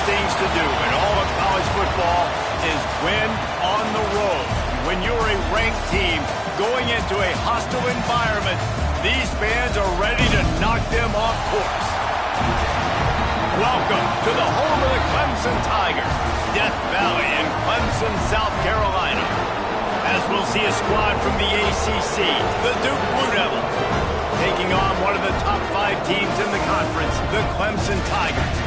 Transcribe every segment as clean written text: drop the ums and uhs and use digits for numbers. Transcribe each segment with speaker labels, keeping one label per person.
Speaker 1: things to do in all of college football is win on the road. When you're a ranked team going into a hostile environment, these fans are ready to knock them off course. Welcome to the home of the Clemson Tigers, Death Valley in Clemson, South Carolina. As we'll see a squad from the ACC, the Duke Blue Devils, taking on one of the top 5 teams in the conference, the Clemson Tigers.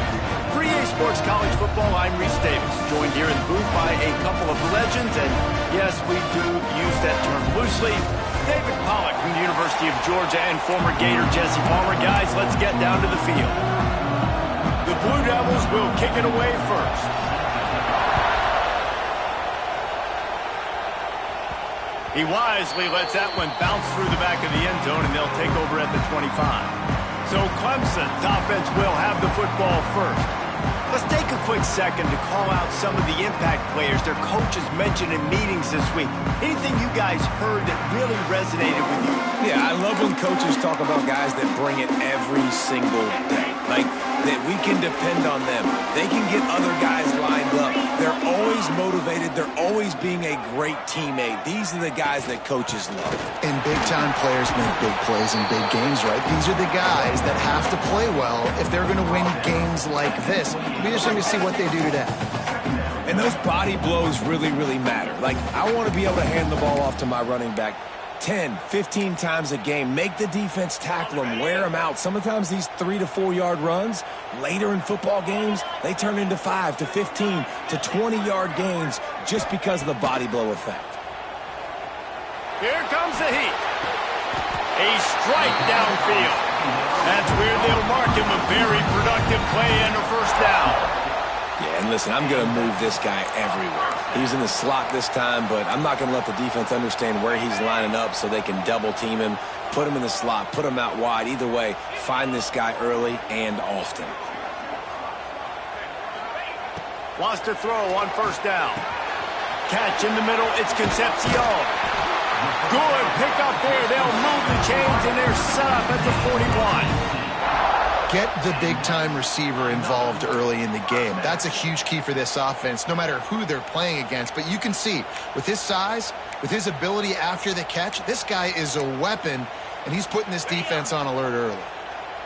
Speaker 1: For EA Sports College Football, I'm Reese Davis, joined here in the booth by a couple of legends, and yes, we do use that term loosely. David Pollack from the University of Georgia and former Gator Jesse Palmer. Guys, let's get down to the field. The Blue Devils will kick it away first. He wisely lets that one bounce through the back of the end zone, and they'll take over at the 25. So Clemson's offense will have the football first. Let's take a quick second to call out some of the impact players their coaches mentioned in meetings this week. Anything you guys heard that really resonated with you?
Speaker 2: Yeah, I love when coaches talk about guys that bring it every single day. Like, that we can depend on them. They can get other guys lined up. They're always motivated. They're always being a great teammate. These are the guys that coaches love.
Speaker 3: And big-time players make big plays in big games, right? These are the guys that have to play well if they're going to win games like this. We just need to see what they do today.
Speaker 2: And those body blows really, really matter. Like, I want to be able to hand the ball off to my running back 10, 15 times a game. Make the defense tackle them, wear them out. Sometimes these 3 to 4 yard runs, later in football games, they turn into 5 to 15 to 20 yard gains just because of the body blow effect.
Speaker 1: Here comes the heat. A strike downfield. That's where they'll mark him a very productive play and a first down.
Speaker 2: Yeah, and listen, I'm going to move this guy everywhere. He's in the slot this time, but I'm not going to let the defense understand where he's lining up so they can double team him, put him in the slot, put him out wide. Either way, find this guy early and often.
Speaker 1: Wants to throw on first down. Catch in the middle, it's Concepcion. Good pick up there. They'll move the chains, and they're set up at the 41.
Speaker 3: Get the big-time receiver involved early in the game. That's a huge key for this offense, no matter who they're playing against. But you can see, with his size, with his ability after the catch, this guy is a weapon, and he's putting this defense on alert early.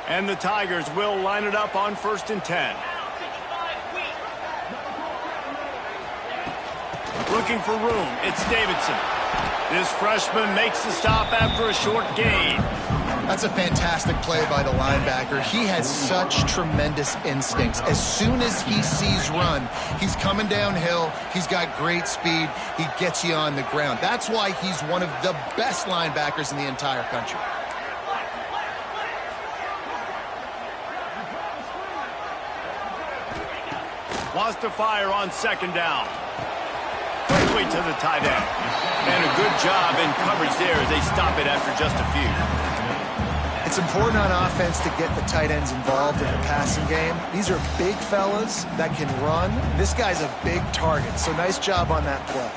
Speaker 1: And the Tigers will line it up on 1st and 10. Looking for room, it's Davidson. This freshman makes the stop after a short gain.
Speaker 3: That's a fantastic play by the linebacker. He has such tremendous instincts. As soon as he sees run, he's coming downhill. He's got great speed. He gets you on the ground. That's why he's one of the best linebackers in the entire country.
Speaker 1: Wants to fire on 2nd down. Quickly to the tight end. And a good job in coverage there as they stop it after just a few.
Speaker 3: It's important on offense to get the tight ends involved in the passing game. These are big fellas that can run. This guy's a big target, so nice job on that play.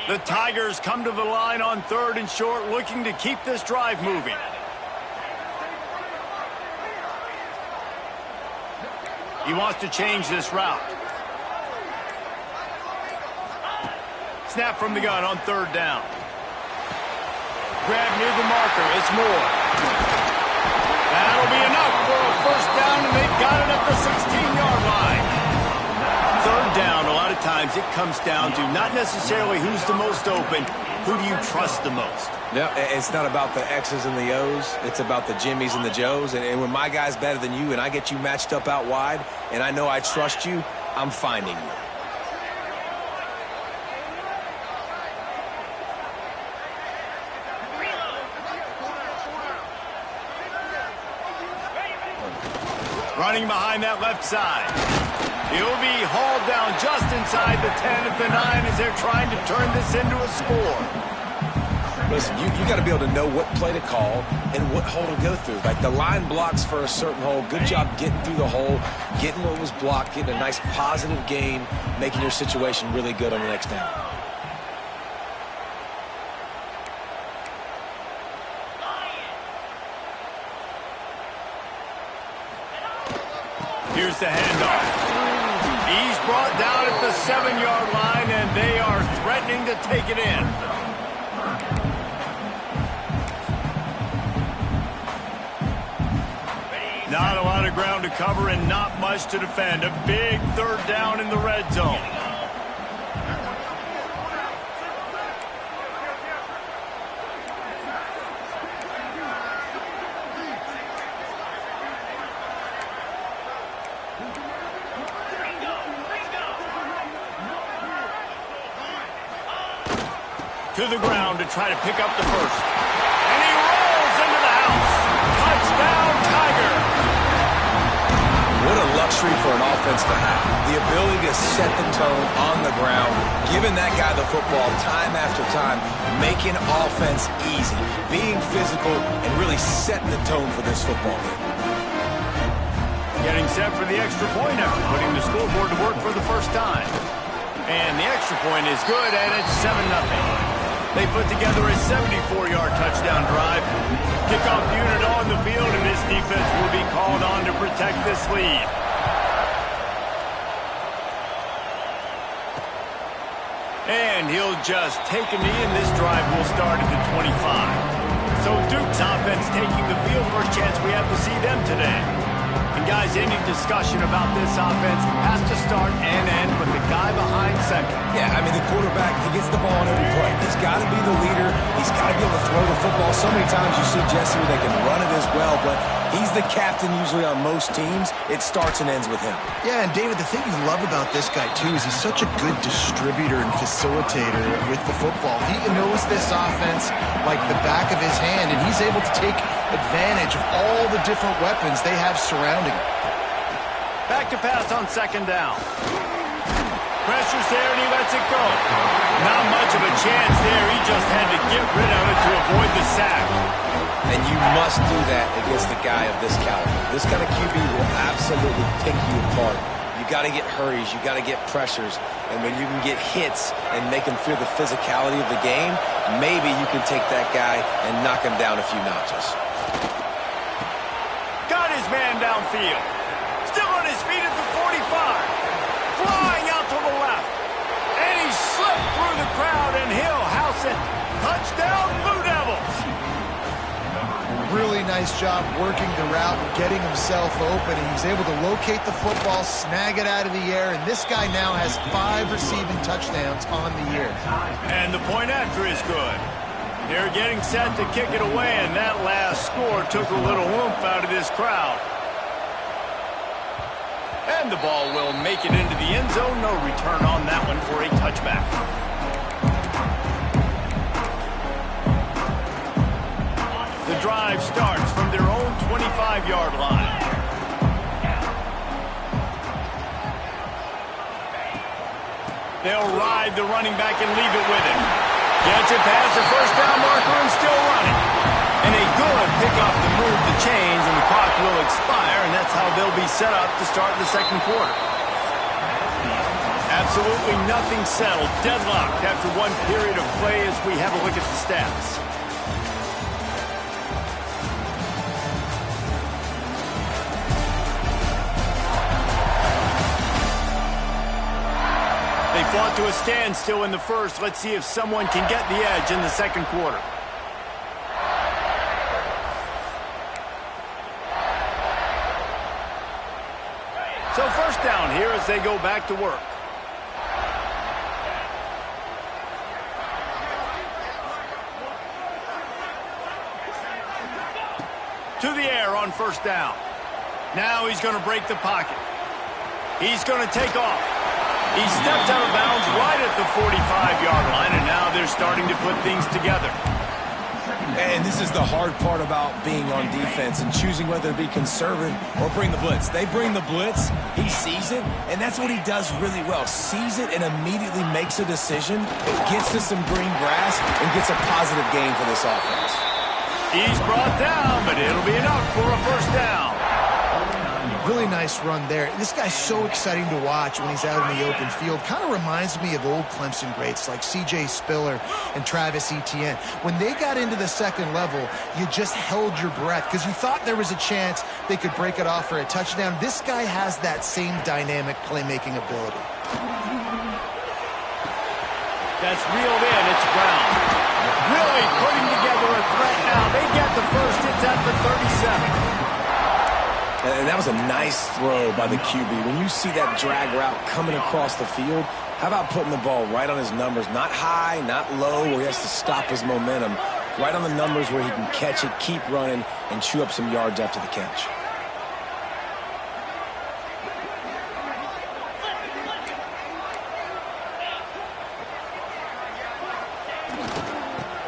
Speaker 1: The Tigers come to the line on 3rd and short, looking to keep this drive moving. He wants to change this route. Snap from the gun on 3rd down. Grab near the marker. It's Moore. That'll be enough for a first down, and they've got it at the 16-yard line. 3rd down, a lot of times it comes down to not necessarily who's the most open, who do you trust the most?
Speaker 2: No, it's not about the X's and the O's. It's about the Jimmies and the Joes. And when my guy's better than you and I get you matched up out wide and I know I trust you, I'm finding you.
Speaker 1: Running behind that left side. He'll be hauled down just inside the 10 at the 9 as they're trying to turn this into a score.
Speaker 2: Listen, you got to be able to know what play to call and what hole to go through. Like the line blocks for a certain hole. Good job getting through the hole, getting what was blocked, getting a nice positive gain, making your situation really good on the next down.
Speaker 1: Here's the handoff. He's brought down at the 7-yard line, and they are threatening to take it in. Not a lot of ground to cover and not much to defend. A big third down in the red zone. To the ground to try to pick up the first. And he rolls into the house. Touchdown, Tiger.
Speaker 2: What a luxury for an offense to have. The ability to set the tone on the ground, giving that guy the football time after time, making offense easy, being physical, and really setting the tone for this football game.
Speaker 1: Getting set for the extra point after putting the scoreboard to work for the first time. And the extra point is good, and it's 7-0. They put together a 74-yard touchdown drive. Kickoff unit on the field, and this defense will be called on to protect this lead. And he'll just take a knee, and this drive will start at the 25. So Duke's offense taking the field. First chance we have to see them today. And guys, any discussion about this offense has to start and end with the guy behind second.
Speaker 2: Yeah, I mean, the quarterback, he gets the ball on every play. He's got to be the leader. He's got to be able to throw the football. So many times you see Jesse where they can run it as well, but he's the captain usually on most teams. It starts and ends with him.
Speaker 3: Yeah, and David, the thing you love about this guy, too, is he's such a good distributor and facilitator with the football. He knows this offense like the back of his hand, and he's able to take advantage of all the different weapons they have surrounding him.
Speaker 1: Back to pass on second down. Pressure's there, and he lets it go. Not much of a chance there. He just had to get rid of it to avoid the sack.
Speaker 2: And you must do that against a guy of this caliber. This kind of QB will absolutely pick you apart. You got to get hurries. You got to get pressures. And when you can get hits and make him feel the physicality of the game, maybe you can take that guy and knock him down a few notches.
Speaker 1: Got his man downfield. Still on his feet at the 45. Flying out to the left. And he slipped through the crowd, and he'll house it. Touchdown, Blue Devils.
Speaker 3: Really nice job working the route and getting himself open. And he was able to locate the football, snag it out of the air, and this guy now has 5 receiving touchdowns on the year.
Speaker 1: And the point after is good. They're getting set to kick it away, and that last score took a little oomph out of this crowd. And the ball will make it into the end zone. No return on that one for a touchback. The drive starts from their own 25-yard line. They'll ride the running back and leave it with him. Gets it past the first down marker and still running. And a good pickup to move the chains, and the clock will expire, and that's how they'll be set up to start the second quarter. Absolutely nothing settled. Deadlocked after one period of play as we have a look at the stats. They fought to a standstill in the first. Let's see if someone can get the edge in the second quarter. So first down here as they go back to work. To the air on first down. Now he's going to break the pocket. He's going to take off. He steps out of bounds right at the 45-yard line, and now they're starting to put things together.
Speaker 2: And this is the hard part about being on defense and choosing whether to be conservative or bring the blitz. They bring the blitz, he sees it, and that's what he does really well. Sees it and immediately makes a decision, gets to some green grass, and gets a positive gain for this offense.
Speaker 1: He's brought down, but it'll be enough for a first down.
Speaker 3: Really nice run there. This guy's so exciting to watch when he's out in the open field. Kind of reminds me of old Clemson greats like C.J. Spiller and Travis Etienne. When they got into the second level, you just held your breath because you thought there was a chance they could break it off for a touchdown. This guy has that same dynamic playmaking ability.
Speaker 1: That's reeled in. It's Brown. Really putting together a threat now. They get the first. It's at the 37.
Speaker 2: And that was a nice throw by the QB. When you see that drag route coming across the field, how about putting the ball right on his numbers? Not high, not low, where he has to stop his momentum. Right on the numbers where he can catch it, keep running, and chew up some yards after the catch.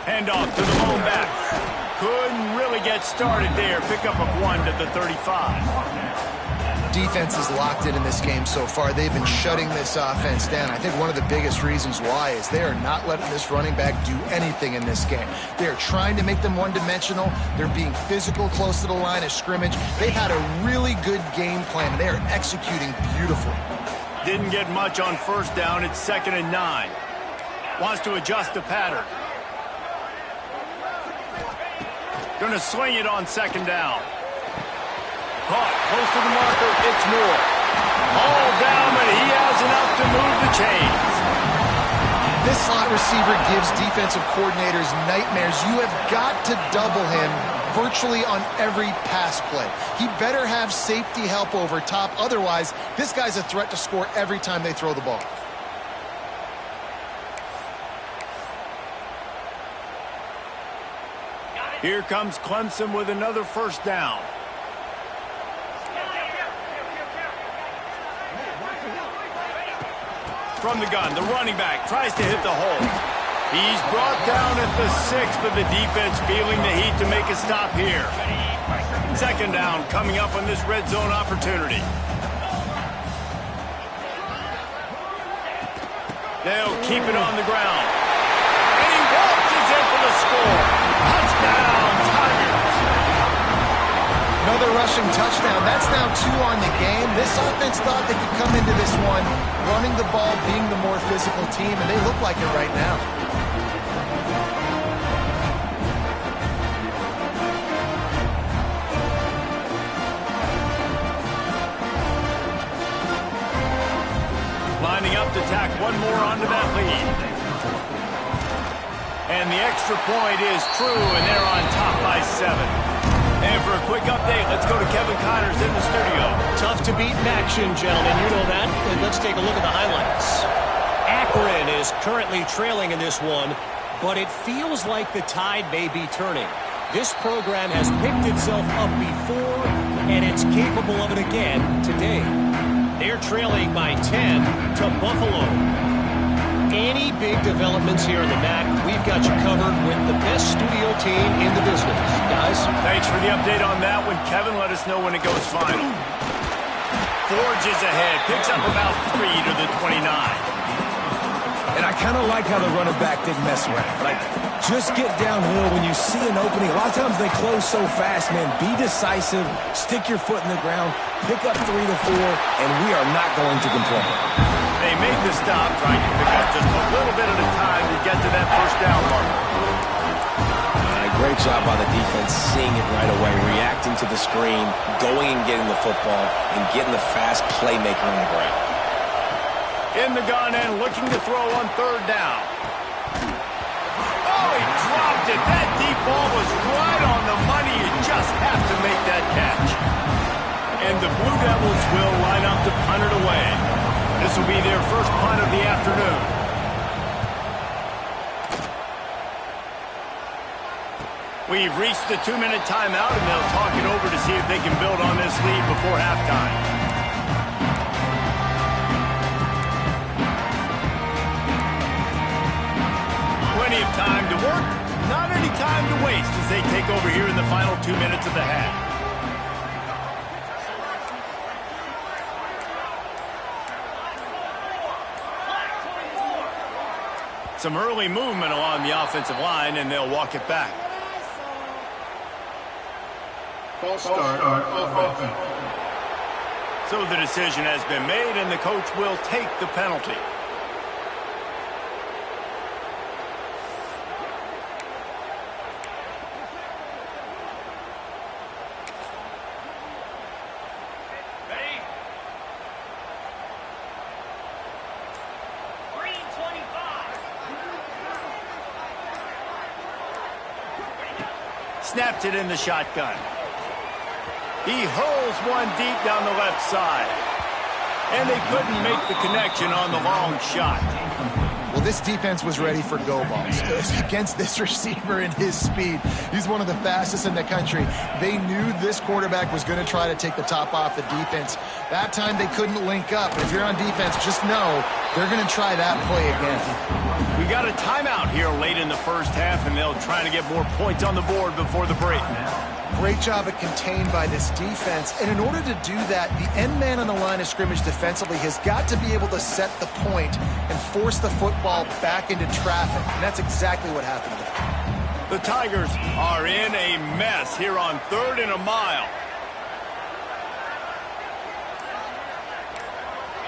Speaker 1: Handoff to the lone back. Couldn't really get started there. Pick up of 1 to the 35.
Speaker 3: Defense is locked in this game so far. They've been shutting this offense down. I think one of the biggest reasons why is they are not letting this running back do anything in this game. They are trying to make them one-dimensional. They're being physical close to the line of scrimmage. They've had a really good game plan. They are executing beautifully.
Speaker 1: Didn't get much on first down. It's 2nd and 9. Wants to adjust the pattern. Going to swing it on 2nd down. Caught close to the marker. It's Moore. All down, but he has enough to move the chains.
Speaker 3: This slot receiver gives defensive coordinators nightmares. You have got to double him virtually on every pass play. He better have safety help over top. Otherwise, this guy's a threat to score every time they throw the ball.
Speaker 1: Here comes Clemson with another first down. From the gun, the running back tries to hit the hole. He's brought down at the 6, but the defense feeling the heat to make a stop here. 2nd down coming up on this red zone opportunity. They'll keep it on the ground. And he waltzes in for the score. Touchdown, Tigers.
Speaker 3: Another rushing touchdown. That's now 2 on the game. This offense thought they could come into this one running the ball, being the more physical team, and they look like it right now.
Speaker 1: Lining up to tack one more onto that lead. And the extra point is true, and they're on top by 7. And for a quick update, let's go to Kevin Connors in the studio.
Speaker 4: Tough to beat in action, gentlemen. You know that. And let's take a look at the highlights. Akron is currently trailing in this one, but it feels like the tide may be turning. This program has picked itself up before, and it's capable of it again today. They're trailing by 10 to Buffalo. Any big developments here in the MAC, we've got you covered with the best studio team in the business. Guys?
Speaker 1: Thanks for the update on that one. Kevin, let us know when it goes final. Forges ahead. Picks up about 3 to the 29.
Speaker 2: And I kind of like how the running back didn't mess around. Like, just get downhill when you see an opening. A lot of times they close so fast, man. Be decisive. Stick your foot in the ground. Pick up 3 to 4, and we are not going to complain.
Speaker 1: They made the stop, trying to pick up just a little bit at a time to get to that first down mark.
Speaker 2: Great job by the defense, seeing it right away, reacting to the screen, going and getting the football, and getting the fast playmaker on the ground.
Speaker 1: In the gun and looking to throw on 3rd down. Oh, he dropped it. That deep ball was right on the money. You just have to make that catch. And the Blue Devils will line up to punt it away. This will be their first punt of the afternoon. We've reached the 2-minute timeout, and they'll talk it over to see if they can build on this lead before halftime. Plenty of time to work, not any time to waste as they take over here in the final 2 minutes of the half. Some early movement along the offensive line, and they'll walk it back.
Speaker 5: False start offense.
Speaker 1: So the decision has been made, and the coach will take the penalty. Snaps it in the shotgun. He hurls one deep down the left side. And they couldn't make the connection on the long shot.
Speaker 3: Well, this defense was ready for go balls. Against this receiver and his speed, he's one of the fastest in the country. They knew this quarterback was going to try to take the top off the defense. That time they couldn't link up. But if you're on defense, just know they're going to try that play again.
Speaker 1: We got a timeout here late in the first half, and they'll try to get more points on the board before the break.
Speaker 3: Great job at contained by this defense. And in order to do that, the end man on the line of scrimmage defensively has got to be able to set the point and force the football back into traffic. And that's exactly what happened there.
Speaker 1: The Tigers are in a mess here on 3rd and a mile.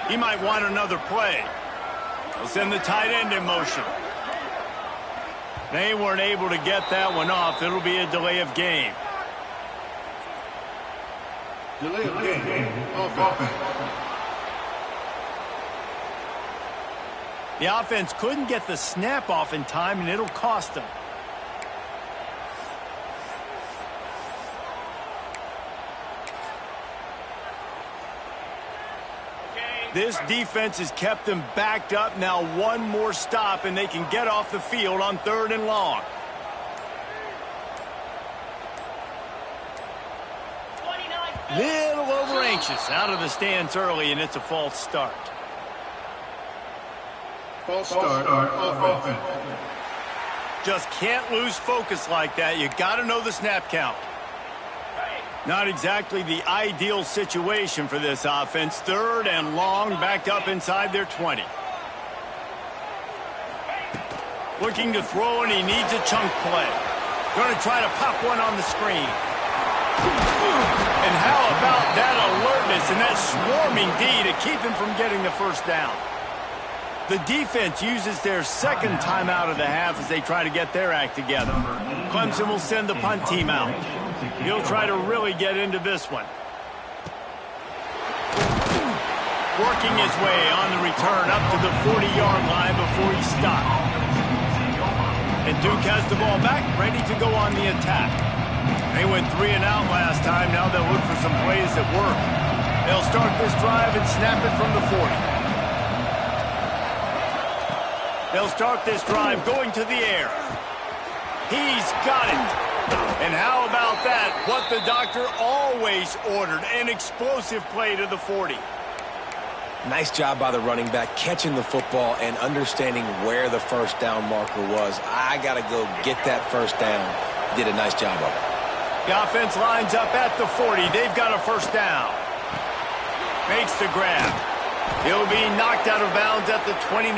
Speaker 1: He might want another play. They'll send the tight end in motion. They weren't able to get that one off. It'll be a delay of game.
Speaker 5: Delay of game. Offense.
Speaker 1: The offense couldn't get the snap off in time, and it'll cost them. This defense has kept them backed up. Now one more stop, and they can get off the field on 3rd and long. Little over anxious, out of the stance early, and it's a false start.
Speaker 5: False start. Offense.
Speaker 1: Just can't lose focus like that. You got to know the snap count. Not exactly the ideal situation for this offense. 3rd and long, backed up inside their 20. Looking to throw, and he needs a chunk play. Going to try to pop one on the screen. And how about that alertness and that swarming D to keep him from getting the first down? The defense uses their second timeout of the half as they try to get their act together. Clemson will send the punt team out. He'll try to really get into this one. Working his way on the return up to the 40-yard line before he stopped. And Duke has the ball back, ready to go on the attack. They went 3 and out last time. Now they'll look for some plays that work. They'll start this drive and snap it from the 40. They'll start this drive going to the air. He's got it. And how about that? What the doctor always ordered, an explosive play to the 40.
Speaker 2: Nice job by the running back, catching the football and understanding where the first down marker was. I got to go get that first down. Did a nice job of it.
Speaker 1: The offense lines up at the 40. They've got a first down. Makes the grab. He'll be knocked out of bounds at the 29.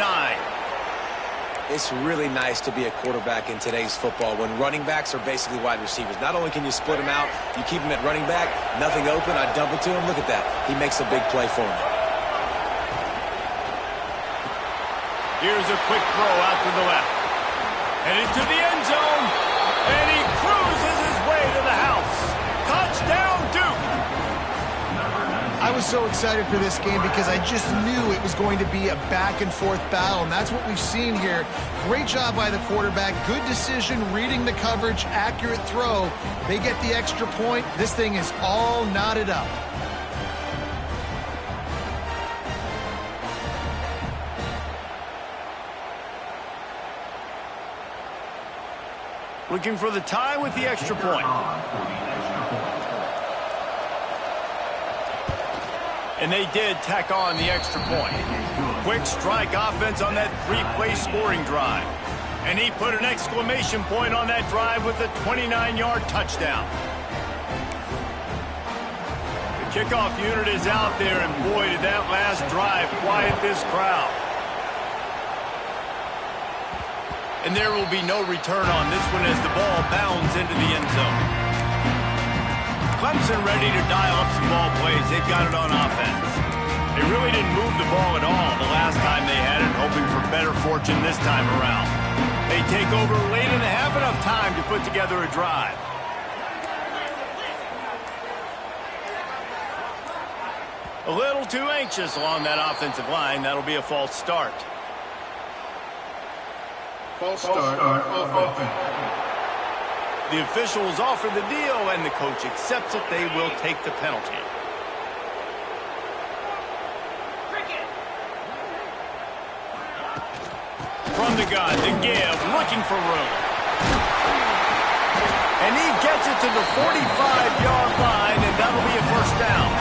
Speaker 2: It's really nice to be a quarterback in today's football when running backs are basically wide receivers. Not only can you split them out, you keep them at running back, nothing open, I dump it to him. Look at that. He makes a big play for me.
Speaker 1: Here's a quick throw out to the left. Headed to the end zone. And he cruises his way to the house. Touchdown, Duke.
Speaker 3: I was so excited for this game because I just knew it was going to be a back-and-forth battle, and that's what we've seen here. Great job by the quarterback. Good decision, reading the coverage, accurate throw. They get the extra point. This thing is all knotted up.
Speaker 1: Looking for the tie with the extra point. And they did tack on the extra point. Quick strike offense on that 3-play scoring drive. And he put an exclamation point on that drive with a 29-yard touchdown. The kickoff unit is out there, and boy, did that last drive quiet this crowd. And there will be no return on this one as the ball bounds into the end zone. Clemson ready to dial up some ball plays. They've got it on offense. They really didn't move the ball at all the last time they had it, hoping for better fortune this time around. They take over late and have enough time to put together a drive. A little too anxious along that offensive line. That'll be a false start.
Speaker 5: False start on offense.
Speaker 1: The officials offer the deal, and the coach accepts it. They will take the penalty. From the gun to give, looking for room. And he gets it to the 45-yard line, and that'll be a first down.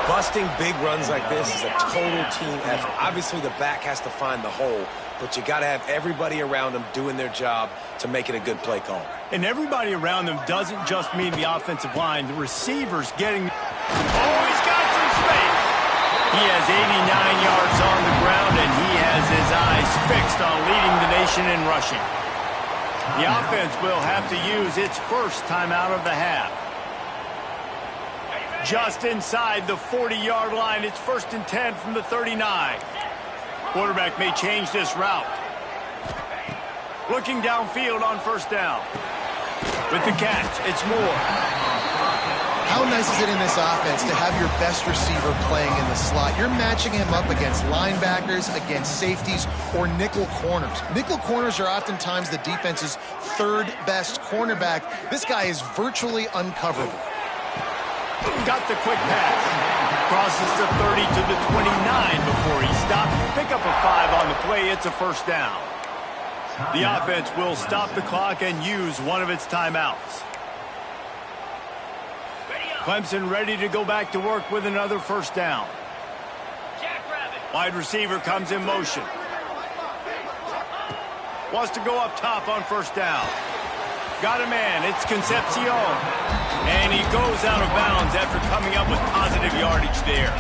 Speaker 2: Busting big runs like this is a total team effort. Obviously, the back has to find the hole, but you got to have everybody around them doing their job to make it a good play call.
Speaker 1: And everybody around them doesn't just mean the offensive line. The receivers getting... Oh, he's got some space. He has 89 yards on the ground, and he has his eyes fixed on leading the nation in rushing. The offense will have to use its first timeout of the half. Just inside the 40-yard line. It's 1st and 10 from the 39. Quarterback may change this route. Looking downfield on first down. With the catch, it's Moore.
Speaker 3: How nice is it in this offense to have your best receiver playing in the slot? You're matching him up against linebackers, against safeties, or nickel corners. Nickel corners are oftentimes the defense's third best cornerback. This guy is virtually uncoverable.
Speaker 1: Got the quick pass. Crosses the 30 to the 29 before he stopped. Pick up a 5 on the play. It's a first down. The offense will stop the clock and use one of its timeouts. Clemson ready to go back to work with another first down. Wide receiver comes in motion. Wants to go up top on first down. Got a man. It's Concepcion. And he goes out of bounds after coming up with positive yardage there.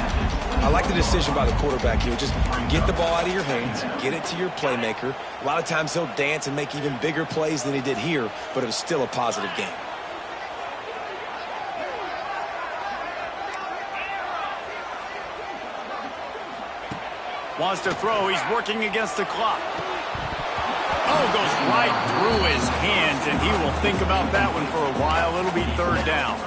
Speaker 2: I like the decision by the quarterback here. Just get the ball out of your hands, get it to your playmaker. A lot of times he'll dance and make even bigger plays than he did here, but it was still a positive game.
Speaker 1: Wants to throw. He's working against the clock. Oh, goes right through his hands, and he will think about that one for a while. It'll be third down.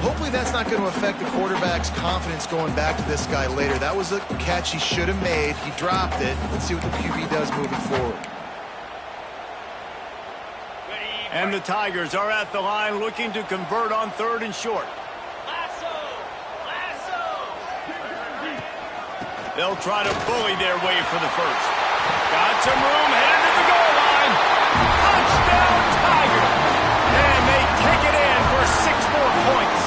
Speaker 3: Hopefully that's not going to affect the quarterback's confidence going back to this guy later. That was a catch he should have made. He dropped it. Let's see what the QB does moving forward.
Speaker 1: And the Tigers are at the line looking to convert on 3rd and short. They'll try to bully their way for the first. Got some room, headed to the goal line. Touchdown, Tiger. And they take it in for 6 more points.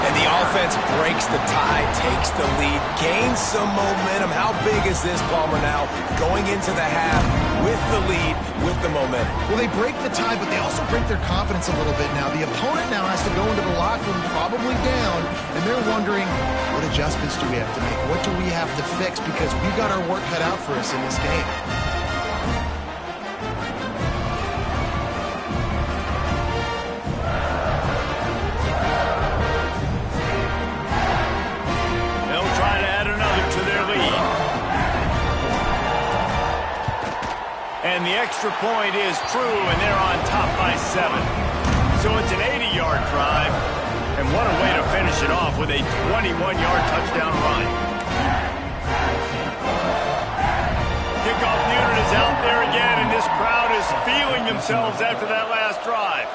Speaker 2: And the offense breaks the tie, takes the lead, gains some momentum. How big is this, Palmer, now? Going into the half with the lead, with the momentum.
Speaker 3: Well, they break the tie, but they also break their confidence a little bit now. The opponent now has to go into the locker room probably down, and they're wondering, what adjustments do we have to make? What do we have to fix? Because we've got our work cut out for us in this game.
Speaker 1: They'll try to add another to their lead. And the extra point is true, and they're on top by 7. So it's an 80-yard drive. And what a way to finish it off with a 21-yard touchdown run. Kickoff unit is out there again, and this crowd is feeling themselves after that last drive.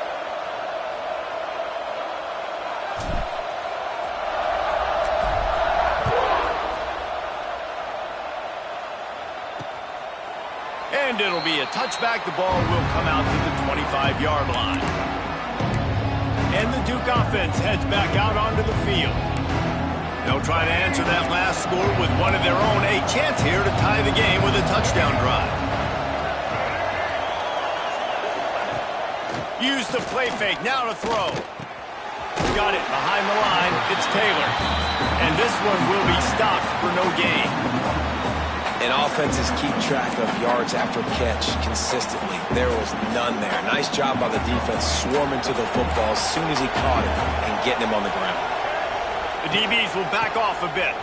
Speaker 1: And it'll be a touchback. The ball will come out to the 25-yard line. And the Duke offense heads back out onto the field. They'll try to answer that last score with one of their own. A chance here to tie the game with a touchdown drive. Use the play fake. Now to throw. Got it behind the line. It's Taylor. And this one will be stopped for no gain.
Speaker 2: And offenses keep track of yards after catch consistently. There was none there. Nice job by the defense swarming to the football as soon as he caught it and getting him on the ground.
Speaker 1: The DBs will back off a bit.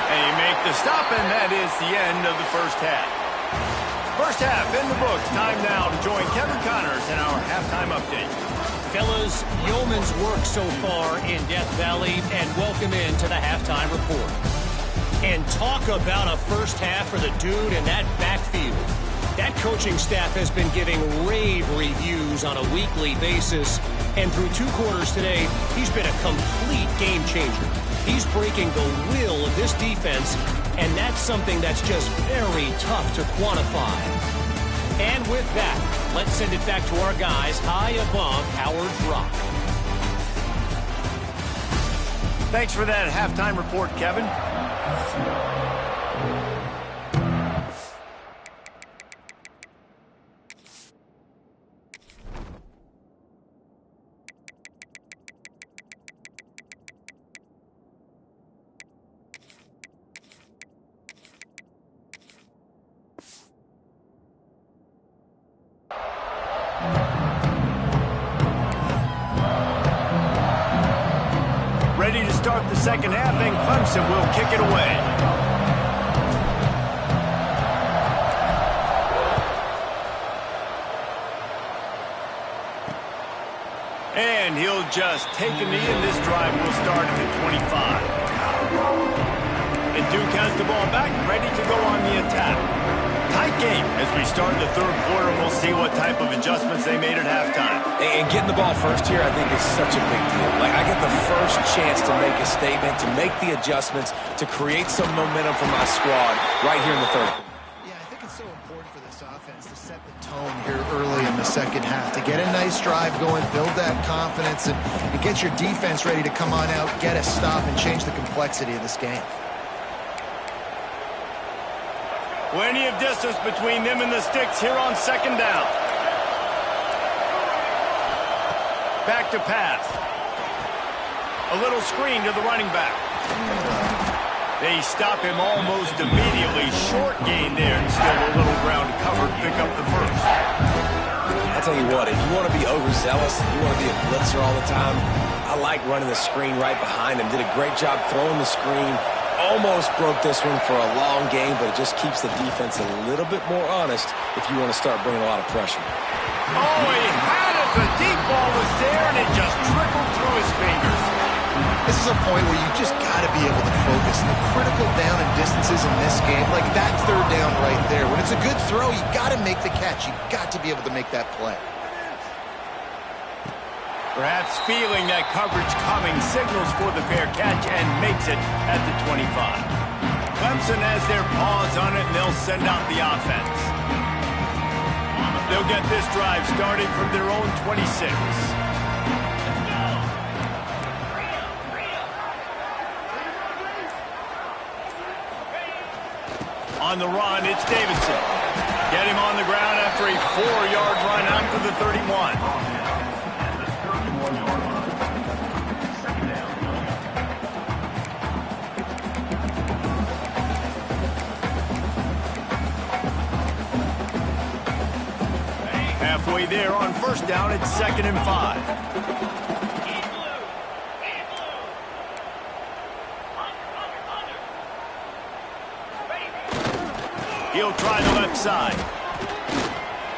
Speaker 1: And you make the stop, and that is the end of the first half. First half in the books. Time now to join Kevin Connors in our halftime update.
Speaker 4: Fellas, yeoman's work so far in Death Valley, and welcome into the halftime report. And talk about a first half for the dude in that backfield. That coaching staff has been giving rave reviews on a weekly basis. And through 2 quarters today, he's been a complete game changer. He's breaking the will of this defense, and that's something that's just very tough to quantify. And with that, let's send it back to our guys high above Howard's Rock.
Speaker 1: Thanks for that halftime report, Kevin. Ready to start the second half, and Clemson will kick it away. And he'll just take a knee, and this drive will start at the 25. And Duke has the ball back, ready to go on the attack. Tight game as we start the third quarter, and we'll see what type of adjustments they made at halftime.
Speaker 2: And getting the ball first here, I think, is such a big deal. Like, I get the first chance to make a statement, to make the adjustments, to create some momentum for my squad right here in the third.
Speaker 3: Yeah, I think it's so important for this offense to set the tone here early in the second half, to get a nice drive going, build that confidence, and get your defense ready to come on out, get a stop, and change the complexity of this game.
Speaker 1: Plenty of distance between them and the sticks here on second down. Back to pass. A little screen to the running back. They stop him almost immediately. Short gain there, and still a little ground to cover to pick up the first.
Speaker 2: I tell you what, if you want to be overzealous, if you want to be a blitzer all the time, I like running the screen right behind him. Did a great job throwing the screen. Almost broke this one for a long game, but it just keeps the defense a little bit more honest if you want to start bringing a lot of pressure.
Speaker 1: Oh, he had it. The deep ball was there, and it just trickled through his fingers.
Speaker 3: This is a point where you just got to be able to focus. The critical down and distances in this game, like that third down right there. When it's a good throw, you got to make the catch. You got to be able to make that play.
Speaker 1: Perhaps feeling that coverage coming, signals for the fair catch and makes it at the 25. Clemson has their paws on it, and they'll send out the offense. They'll get this drive started from their own 26. On the run, it's Davidson. Get him on the ground after a 4-yard run out to the 31. Halfway there on first down, it's 2nd and 5. He'll try the left side.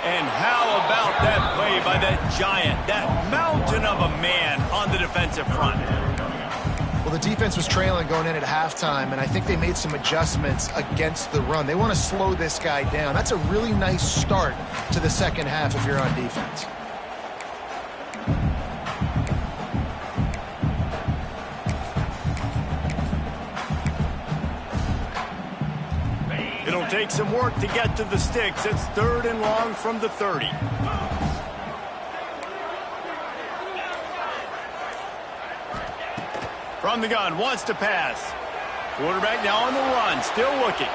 Speaker 1: And how about that play by that giant, that mountain of a man on the defensive front?
Speaker 3: Well, the defense was trailing going in at halftime, and I think they made some adjustments against the run. They want to slow this guy down. That's a really nice start to the second half if you're on defense.
Speaker 1: It'll take some work to get to the sticks. It's 3rd and long from the 30. From the gun, wants to pass. Quarterback now on the run, still looking.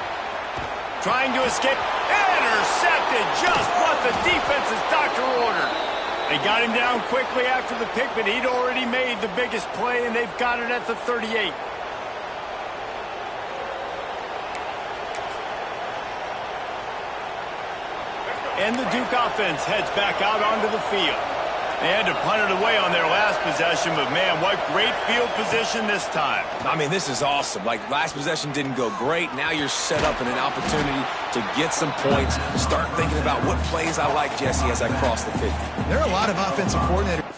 Speaker 1: Trying to escape. Intercepted, just what the defense's doctor ordered. They got him down quickly after the pick, but he'd already made the biggest play, and they've got it at the 38. And the Duke offense heads back out onto the field. They had to punt it away on their last possession, but man, what great field position this time.
Speaker 2: I mean, this is awesome. Like, last possession didn't go great. Now you're set up in an opportunity to get some points. Start thinking about what plays I like, Jesse, as I cross the 50.
Speaker 3: There are a lot of offensive coordinators.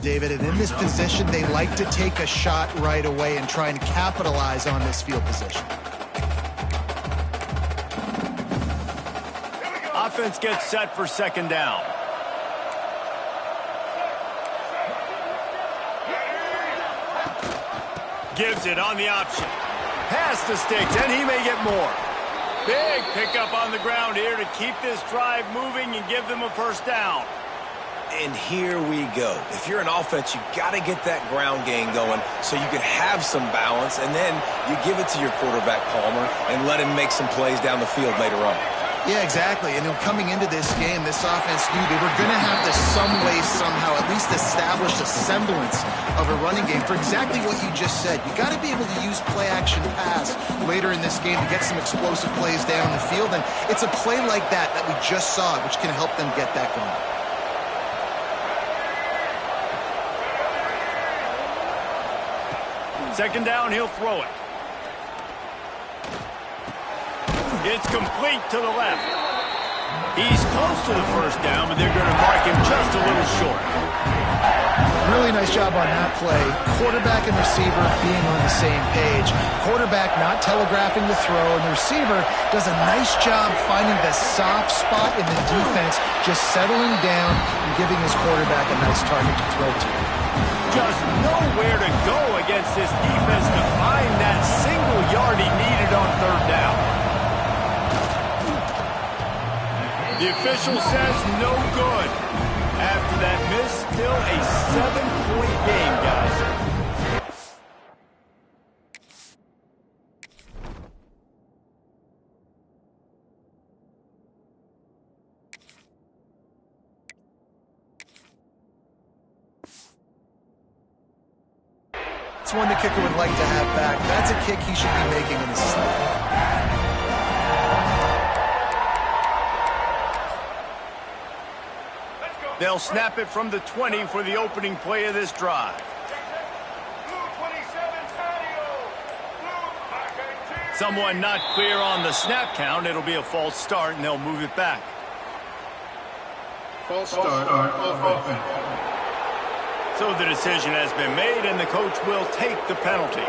Speaker 3: David, and in this position, they like to take a shot right away and try and capitalize on this field position.
Speaker 1: Offense gets set for second down. Gives it on the option. Past the sticks, and he may get more. Big pickup on the ground here to keep this drive moving and give them a first down.
Speaker 2: And here we go. If you're an offense, you got to get that ground game going so you can have some balance, and then you give it to your quarterback, Palmer, and let him make some plays down the field later on.
Speaker 3: Yeah, exactly. And coming into this game, this offense knew they were going to have to some way, somehow, at least establish a semblance of a running game for exactly what you just said. You got to be able to use play-action pass later in this game to get some explosive plays down the field, and it's a play like that that we just saw, which can help them get that going.
Speaker 1: Second down, he'll throw it. It's complete to the left. He's close to the first down, but they're going to mark him just a little short.
Speaker 3: Really nice job on that play. Quarterback and receiver being on the same page. Quarterback not telegraphing the throw, and the receiver does a nice job finding the soft spot in the defense, just settling down and giving his quarterback a nice target to throw to.
Speaker 1: Just nowhere to go against this defense to find that single yard he needed on third down. The official says no good. After that miss, still a 7-point game, guys.
Speaker 3: It's one the kicker would like to have back. That's a kick he should be making in his sleep.
Speaker 1: They'll snap it from the 20 for the opening play of this drive. Someone not clear on the snap count. It'll be a false start, and they'll move it back.
Speaker 5: False start on offense.
Speaker 1: So the decision has been made, and the coach will take the penalty.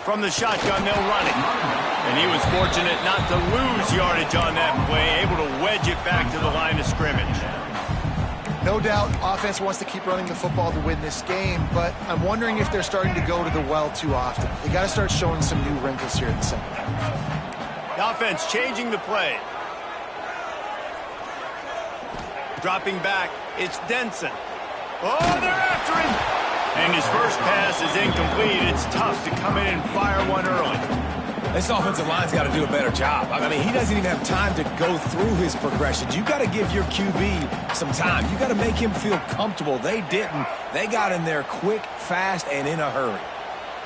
Speaker 1: From the shotgun, they'll run it. And he was fortunate not to lose yardage on that play, able to wedge it back to the line of scrimmage.
Speaker 3: No doubt, offense wants to keep running the football to win this game, but I'm wondering if they're starting to go to the well too often. They got to start showing some new wrinkles here in the second half.
Speaker 1: The offense changing the play. Dropping back, it's Denson. Oh, they're after him! And his first pass is incomplete. It's tough to come in and fire one early.
Speaker 2: This offensive line's got to do a better job. I mean, he doesn't even have time to go through his progressions. You got to give your QB some time. You got to make him feel comfortable. They didn't. They got in there quick, fast, and in a hurry.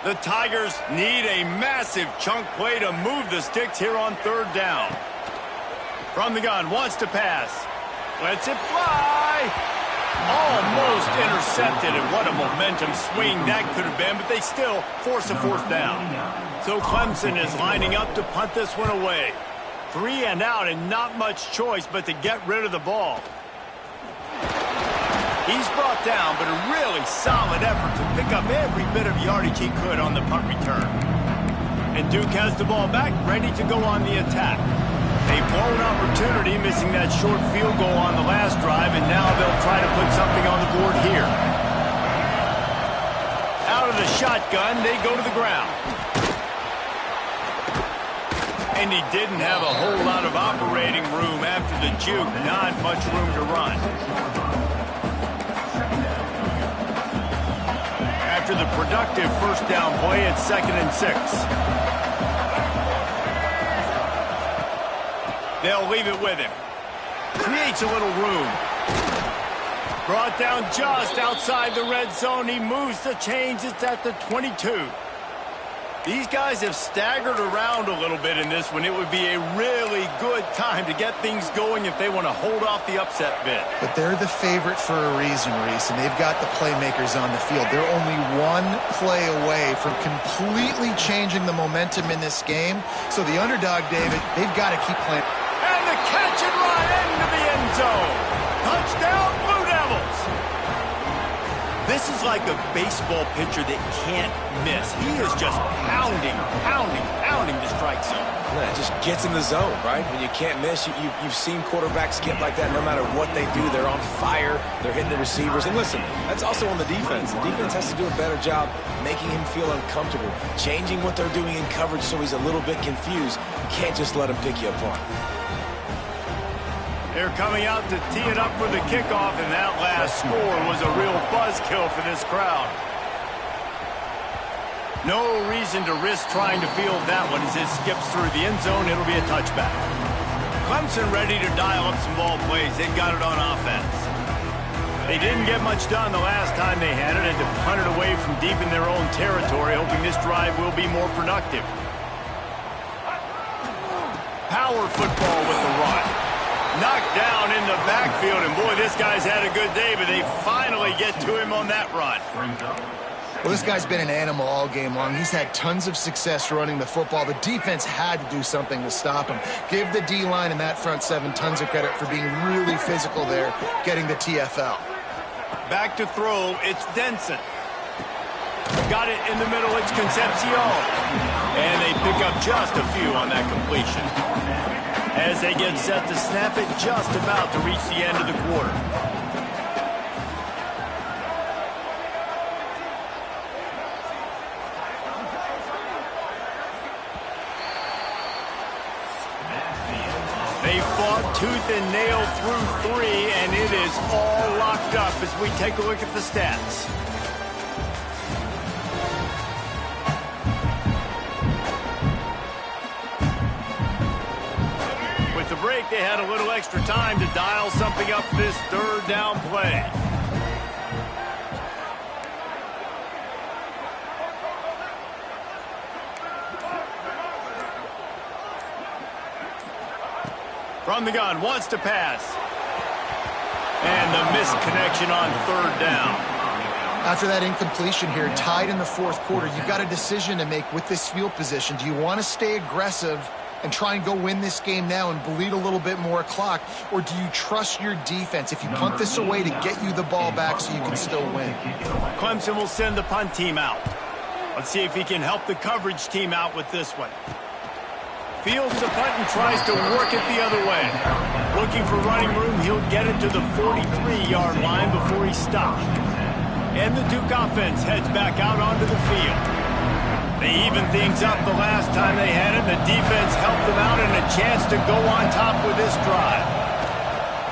Speaker 1: The Tigers need a massive chunk play to move the sticks here on third down. From the gun, wants to pass. Lets it fly. Almost intercepted, and what a momentum swing that could have been, but they still force a fourth down. So Clemson is lining up to punt this one away. 3 and out, and not much choice but to get rid of the ball. He's brought down, but a really solid effort to pick up every bit of yardage he could on the punt return. And Duke has the ball back, ready to go on the attack. A blown opportunity, missing that short field goal on the last drive, and now they'll try to put something on the board here. Out of the shotgun, they go to the ground. And he didn't have a whole lot of operating room after the juke, not much room to run. After the productive first down play, it's 2nd and 6. They'll leave it with him. Creates a little room. Brought down just outside the red zone. He moves the chains. It's at the 22. These guys have staggered around a little bit in this one. It would be a really good time to get things going if they want to hold off the upset bid.
Speaker 3: But they're the favorite for a reason, Reese, and they've got the playmakers on the field. They're only one play away from completely changing the momentum in this game. So the underdog, David, they've got to keep playing.
Speaker 1: And the catch and run into the end zone. Touchdown, Blue Devils. This is like a baseball pitcher that can't miss. He is just pounding the strike zone.
Speaker 2: Yeah, it just gets in the zone, right? When you can't miss, you've seen quarterbacks get like that no matter what they do. They're on fire. They're hitting the receivers. And listen, that's also on the defense. The defense has to do a better job making him feel uncomfortable, changing what they're doing in coverage so he's a little bit confused. You can't just let him pick you apart.
Speaker 1: They're coming out to tee it up for the kickoff, and that last score was a real buzzkill for this crowd. No reason to risk trying to field that one as it skips through the end zone. It'll be a touchback. Clemson ready to dial up some ball plays. They've got it on offense. They didn't get much done the last time they had it, and to punt it away from deep in their own territory, hoping this drive will be more productive. Power football with the run. Knocked down in the backfield, and boy, this guy's had a good day, but they finally get to him on that run.
Speaker 3: Well, this guy's been an animal all game long. He's had tons of success running the football. The defense had to do something to stop him. Give the D-line and that front seven tons of credit for being really physical there, getting the TFL.
Speaker 1: Back to throw, it's Denson. Got it in the middle, it's Concepcion. And they pick up just a few on that completion. As they get set to snap it, just about to reach the end of the quarter. They fought tooth and nail through 3, and it is all locked up as we take a look at the stats. With the break, they had a little extra time to dial something up this third down play. From the gun, wants to pass. And the missed connection on third down.
Speaker 3: After that incompletion here, tied in the fourth quarter, you've got a decision to make with this field position. Do you want to stay aggressive and try and go win this game now and bleed a little bit more clock, or do you trust your defense if you punt this away to get you the ball back so you can still win?
Speaker 1: Clemson will send the punt team out. Let's see if he can help the coverage team out with this one. Fields the punt and tries to work it the other way. Looking for running room, he'll get it to the 43-yard line before he stops. And the Duke offense heads back out onto the field. They evened things up the last time they had it. The defense helped them out and a chance to go on top with this drive.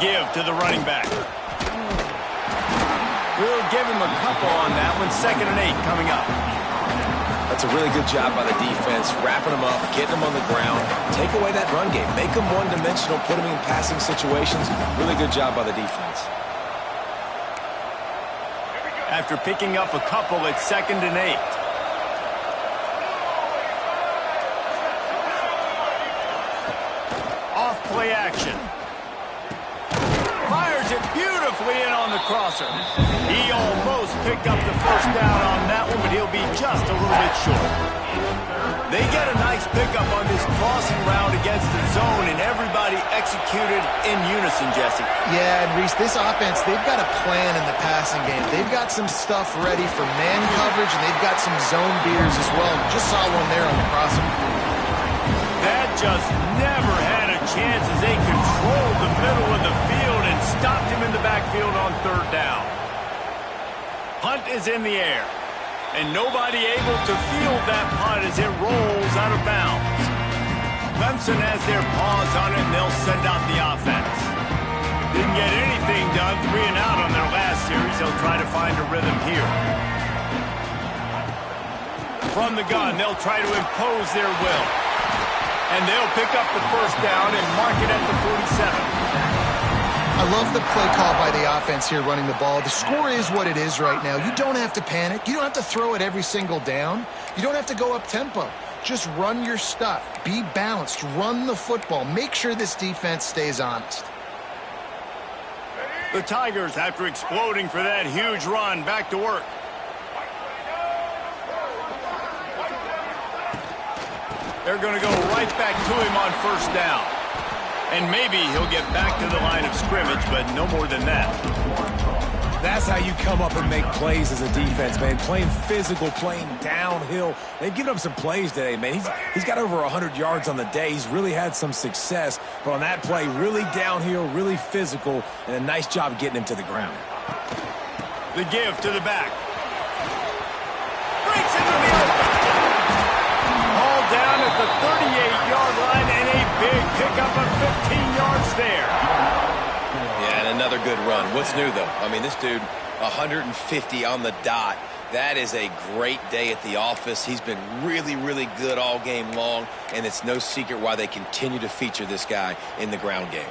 Speaker 1: Give to the running back. We'll give him a couple on that one. 2nd and 8 coming up.
Speaker 2: That's a really good job by the defense, wrapping them up, getting them on the ground. Take away that run game. Make them one-dimensional, put them in passing situations. Really good job by the defense.
Speaker 1: After picking up a couple, it's 2nd and 8. Off play action. Fires it beautifully in on the crosser. He almost picked up the first down on that one, but he'll be just a little bit short. They get a nice pickup on this crossing route against the zone, and everybody executed in unison, Jesse.
Speaker 3: Yeah, and Reese, this offense, they've got a plan in the passing game. They've got some stuff ready for man coverage, and they've got some zone beaters as well. Just saw one there on the crossing.
Speaker 1: That just never had a chance as they controlled the middle of the field and stopped him in the backfield on third down. Punt is in the air, and nobody able to field that punt as it rolls out of bounds. Clemson has their paws on it, and they'll send out the offense. Didn't get anything done, 3 and out on their last series. They'll try to find a rhythm here. From the gun, they'll try to impose their will. And they'll pick up the first down and mark it at the 47.
Speaker 3: I love the play call by the offense here running the ball. The score is what it is right now. You don't have to panic. You don't have to throw it every single down. You don't have to go up tempo. Just run your stuff. Be balanced. Run the football. Make sure this defense stays honest.
Speaker 1: The Tigers, after exploding for that huge run, back to work. They're going to go right back to him on first down. And maybe he'll get back to the line of scrimmage, but no more than that.
Speaker 2: That's how you come up and make plays as a defense, man. Playing physical, playing downhill. They've given up some plays today, man. He's got over 100 yards on the day. He's really had some success. But on that play, really downhill, really physical, and a nice job getting him to the ground.
Speaker 1: The give to the back. Breaks into the open. All down at the 38-yard line, and a big pickup of 15 yards there.
Speaker 2: Yeah, and another good run. What's new, though? I mean, this dude, 150 on the dot. That is a great day at the office. He's been really, really good all game long, and it's no secret why they continue to feature this guy in the ground game.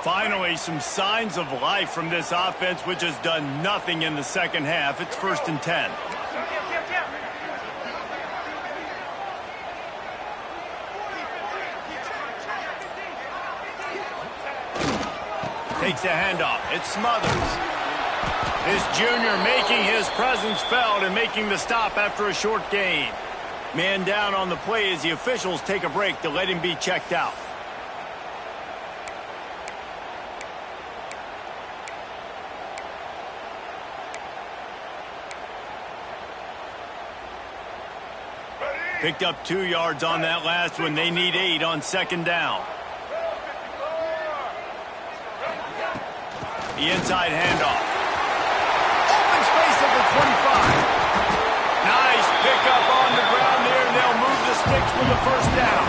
Speaker 1: Finally, some signs of life from this offense, which has done nothing in the second half. It's 1st and 10. Takes a handoff. It's Smothers. This junior making his presence felt and making the stop after a short gain. Man down on the play as the officials take a break to let him be checked out. Picked up 2 yards on that last one. They need 8 on 2nd down. The inside handoff. Open space at the 25. Nice pickup on the ground there. They'll move the sticks for the 1st down.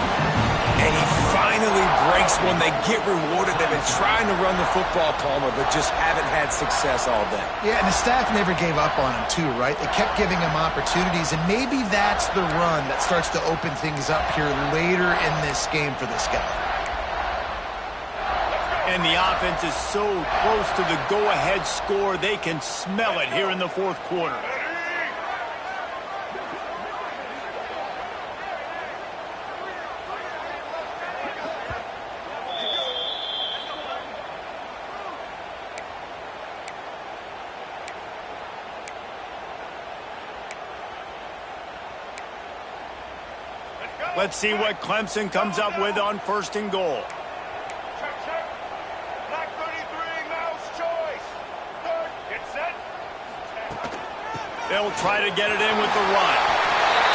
Speaker 2: And he finally breaks one. They get rewarded. They've been trying to run the football, Palmer, but just haven't had success all day.
Speaker 3: Yeah, and the staff never gave up on him, too, right? They kept giving him opportunities, and maybe that's the run that starts to open things up here later in this game for this guy.
Speaker 1: And the offense is so close to the go-ahead score, they can smell it here in the 4th quarter. Let's see what Clemson comes up with on 1st and goal. They'll try to get it in with the run.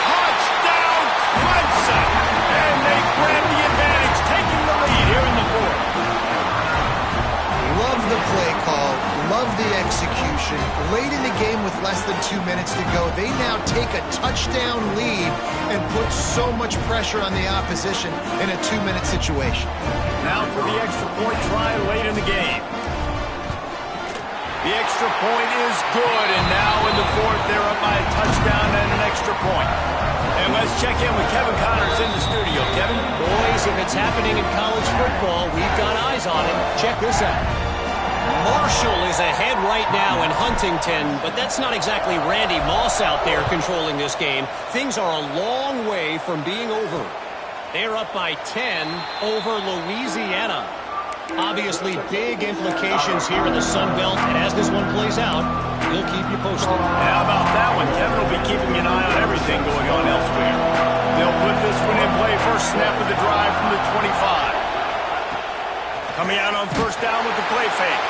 Speaker 1: Touchdown, Clemson! And they grab the advantage, taking the lead here in the 4th.
Speaker 3: Love the play call. Love the execution. Late in the game with less than 2 minutes to go, they now take a touchdown lead and put so much pressure on the opposition in a 2-minute situation.
Speaker 1: Now for the extra point try late in the game. The extra point is good, and now in the 4th, they're up by a touchdown and an extra point. And let's check in with Kevin Connors in the studio. Kevin?
Speaker 4: Boys, if it's happening in college football, we've got eyes on it. Check this out. Marshall is ahead right now in Huntington, but that's not exactly Randy Moss out there controlling this game. Things are a long way from being over. They're up by 10 over Louisiana. Obviously, big implications here in the Sun Belt, and as this one plays out, we'll keep you posted.
Speaker 1: How about that one? Kevin will be keeping an eye on everything going on elsewhere. They'll put this one in play. First snap of the drive from the 25. Coming out on 1st down with the play fake.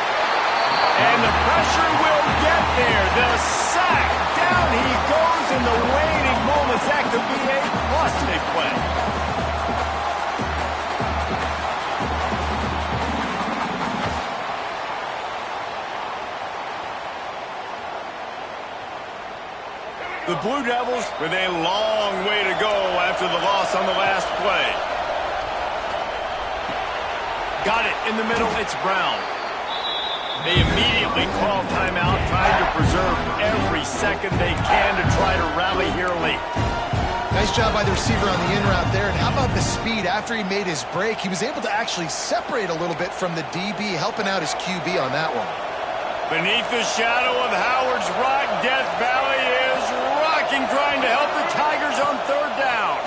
Speaker 1: And the pressure will get there. The sack. Down he goes in the waiting moments. That could be a plus big play. The Blue Devils with a long way to go after the loss on the last play. Got it in the middle. It's Brown. They immediately call timeout, trying to preserve every second they can to try to rally here late.
Speaker 3: Nice job by the receiver on the in route there. And how about the speed? After he made his break, he was able to actually separate a little bit from the DB, helping out his QB on that one.
Speaker 1: Beneath the shadow of Howard's Rock, Death Valley is rocking, trying to help the Tigers on 3rd down.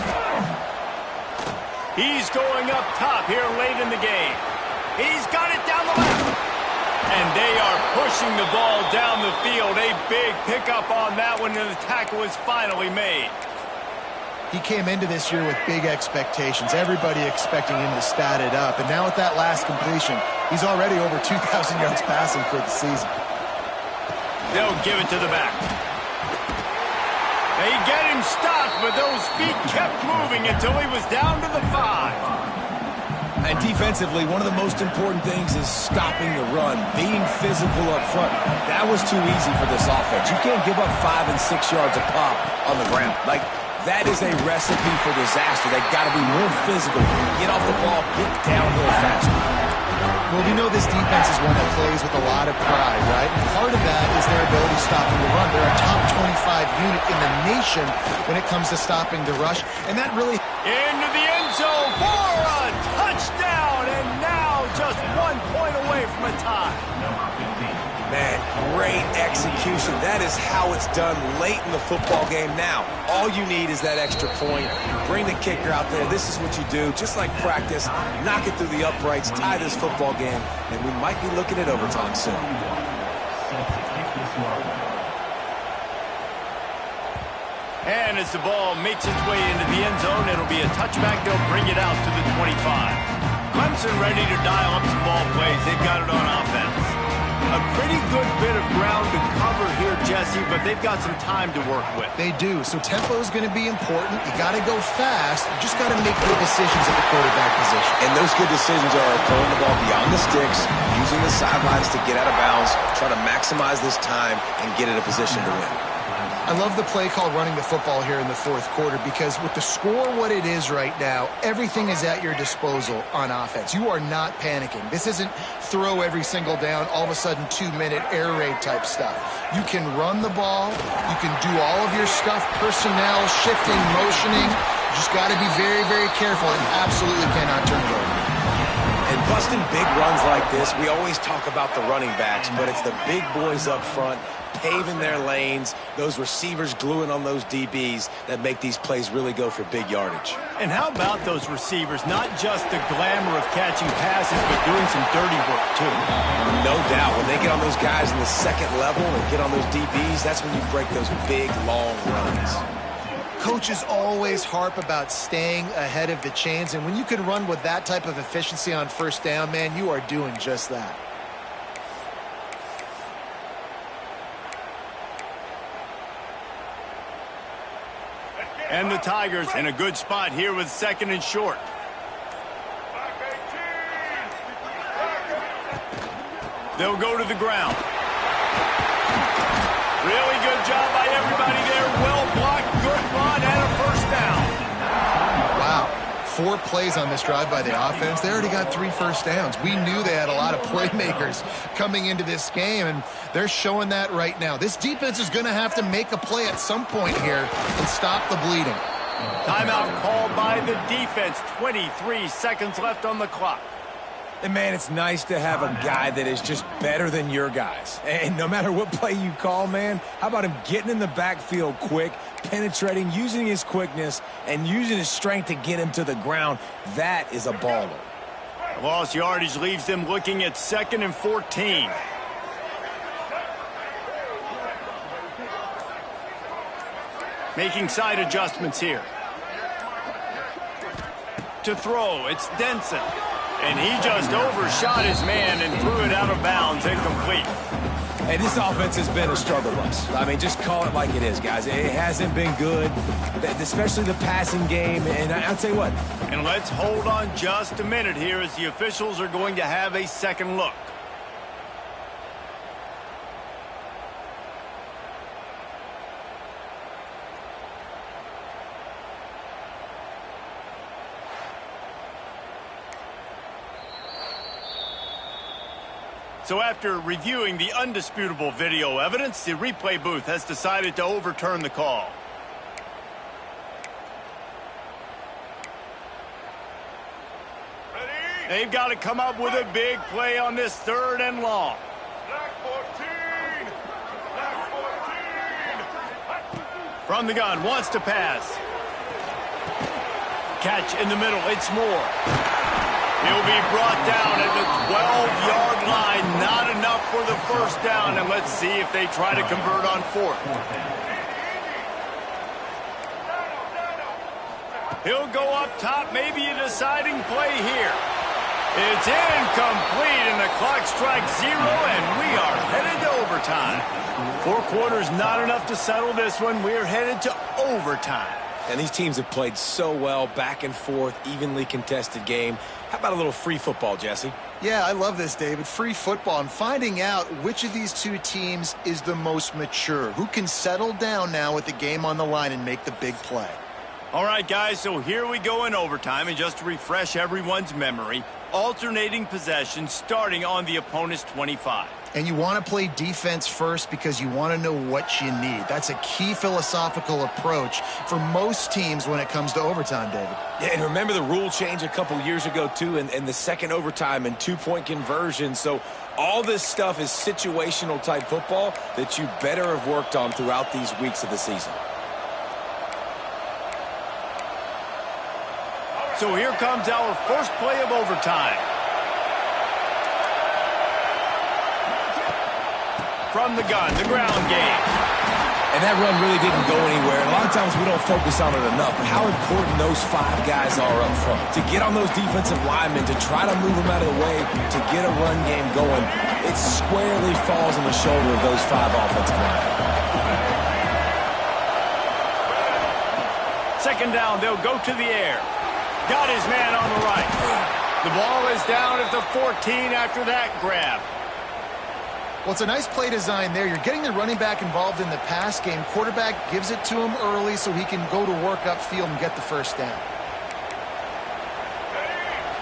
Speaker 1: He's going up top here late in the game. He's got it down the left. And they are pushing the ball down the field. A big pickup on that one, and the tackle is finally made.
Speaker 3: He came into this year with big expectations. Everybody expecting him to stat it up. And now with that last completion, he's already over 2,000 yards passing for the season.
Speaker 1: They'll give it to the back. They get him stopped, but those feet kept moving until he was down to the 5.
Speaker 2: And defensively, one of the most important things is stopping the run, being physical up front. That was too easy for this offense. You can't give up 5 and 6 yards a pop on the ground. Like, that is a recipe for disaster. They've got to be more physical, get off the ball, get downhill faster.
Speaker 3: Well, we know this defense is one that plays with a lot of pride, right? And part of that is their ability stopping the run. They're a top 25 unit in the nation when it comes to stopping the rush, and that really...
Speaker 1: Into the end zone for a touchdown, and now just 1 point away from a tie.
Speaker 2: Man, great execution. That is how it's done late in the football game now. All you need is that extra point. Bring the kicker out there. This is what you do. Just like practice, knock it through the uprights, tie this football game, and we might be looking at overtime soon.
Speaker 1: And as the ball makes its way into the end zone, it'll be a touchback. They'll bring it out to the 25. Clemson ready to dial up some ball plays. They've got it on offense. A pretty good bit of ground to cover here, Jesse, but they've got some time to work with.
Speaker 3: They do, so tempo is going to be important. You got to go fast. You just got to make good decisions at the quarterback position.
Speaker 2: And those good decisions are throwing the ball beyond the sticks, using the sidelines to get out of bounds, try to maximize this time and get in a position to win.
Speaker 3: I love the play called running the football here in the fourth quarter because with the score what it is right now, everything is at your disposal on offense. You are not panicking. This isn't throw every single down, all of a sudden 2-minute air raid type stuff. You can run the ball. You can do all of your stuff, personnel, shifting, motioning. You just got to be very, very careful and absolutely cannot turn it over.
Speaker 2: And busting big runs like this, we always talk about the running backs, but it's the big boys up front paving their lanes, those receivers gluing on those DBs that make these plays really go for big yardage.
Speaker 1: And how about those receivers? Not just the glamour of catching passes, but doing some dirty work, too.
Speaker 2: No doubt. When they get on those guys in the second level and get on those DBs, that's when you break those big, long runs.
Speaker 3: Coaches always harp about staying ahead of the chains, and when you can run with that type of efficiency on first down, man, you are doing just that.
Speaker 1: And the Tigers in a good spot here with 2nd and short. They'll go to the ground. Really good job by everybody there. Well blocked, good run, and a first down.
Speaker 3: Wow. 4 plays on this drive by the offense. They already got 3 first downs. We knew they had a lot of playmakers coming into this game, and they're showing that right now. This defense is going to have to make a play at some point here and stop the bleeding.
Speaker 1: Timeout called by the defense. 23 seconds left on the clock.
Speaker 2: And, man, it's nice to have a guy that is just better than your guys. And no matter what play you call, man, how about him getting in the backfield quick, penetrating, using his quickness, and using his strength to get him to the ground? That is a baller.
Speaker 1: Lost yardage leaves them looking at 2nd and 14. Making side adjustments here. To throw, it's Denson. And he just overshot his man and threw it out of bounds, incomplete.
Speaker 2: Hey, this offense has been a struggle bus. I mean, just call it like it is, guys. It hasn't been good, especially the passing game. And I'll tell you what.
Speaker 1: And let's hold on just a minute here as the officials are going to have a second look. So after reviewing the undisputable video evidence, the replay booth has decided to overturn the call. They've got to come up with a big play on this 3rd and long. From the gun, wants to pass. Catch in the middle, it's Moore. He'll be brought down at the 12-yard line. Not enough for the first down, and let's see if they try to convert on 4th. He'll go up top, maybe a deciding play here. It's incomplete, and the clock strikes 0, and we are headed to overtime. overtime. 4 quarters not enough to settle this one. We're headed to overtime.
Speaker 2: And these teams have played so well, back and forth, evenly contested game. How about a little free football, Jesse?
Speaker 3: Yeah, I love this, David. Free football and finding out which of these two teams is the most mature. Who can settle down now with the game on the line and make the big play?
Speaker 1: All right, guys, so here we go in overtime. And just to refresh everyone's memory, alternating possession starting on the opponent's 25.
Speaker 3: And you want to play defense first because you want to know what you need. That's a key philosophical approach for most teams when it comes to overtime, David.
Speaker 2: Yeah, and remember the rule change a couple years ago, too, and the second overtime and 2-point conversion. So all this stuff is situational type football that you better have worked on throughout these weeks of the season.
Speaker 1: So here comes our first play of overtime. From the gun, the ground game.
Speaker 2: And that run really didn't go anywhere. And a lot of times we don't focus on it enough. But how important those 5 guys are up front. To get on those defensive linemen, to try to move them out of the way, to get a run game going, it squarely falls on the shoulder of those 5 offensive linemen.
Speaker 1: Second down, they'll go to the air. Got his man on the right. The ball is down at the 14 after that grab.
Speaker 3: Well, it's a nice play design there. You're getting the running back involved in the pass game. Quarterback gives it to him early so he can go to work upfield and get the first down.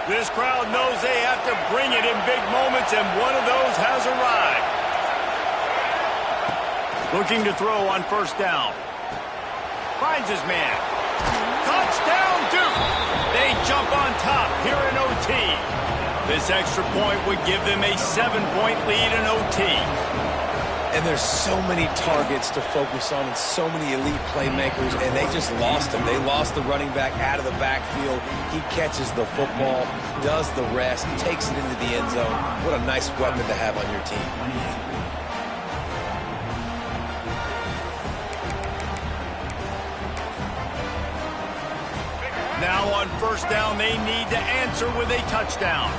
Speaker 1: This crowd knows they have to bring it in big moments, and one of those has arrived. Looking to throw on first down. Finds his man. Touchdown, Duke! They jump on top here in OT. This extra point would give them a 7-point lead in OT.
Speaker 2: And there's so many targets to focus on and so many elite playmakers, and they just lost him. They lost the running back out of the backfield. He catches the football, does the rest, takes it into the end zone. What a nice weapon to have on your team.
Speaker 1: Now on first down, they need to answer with a touchdown.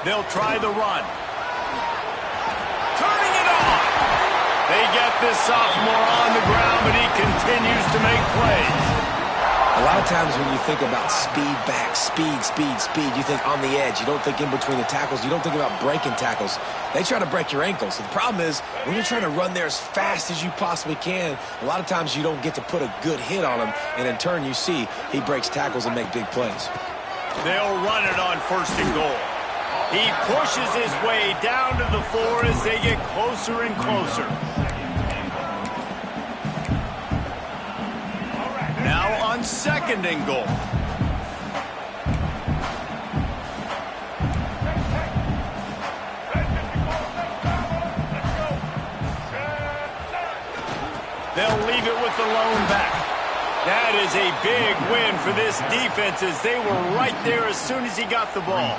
Speaker 1: They'll try the run. Turning it on. They get this sophomore on the ground, but he continues to make plays.
Speaker 2: A lot of times when you think about speed back, speed, you think on the edge. You don't think in between the tackles. You don't think about breaking tackles. They try to break your ankles. The problem is when you're trying to run there as fast as you possibly can, a lot of times you don't get to put a good hit on him, and in turn you see he breaks tackles and make big plays.
Speaker 1: They'll run it on first and goal. He pushes his way down to the floor as they get closer and closer. Now on second and goal. They'll leave it with the lone back. That is a big win for this defense as they were right there as soon as he got the ball.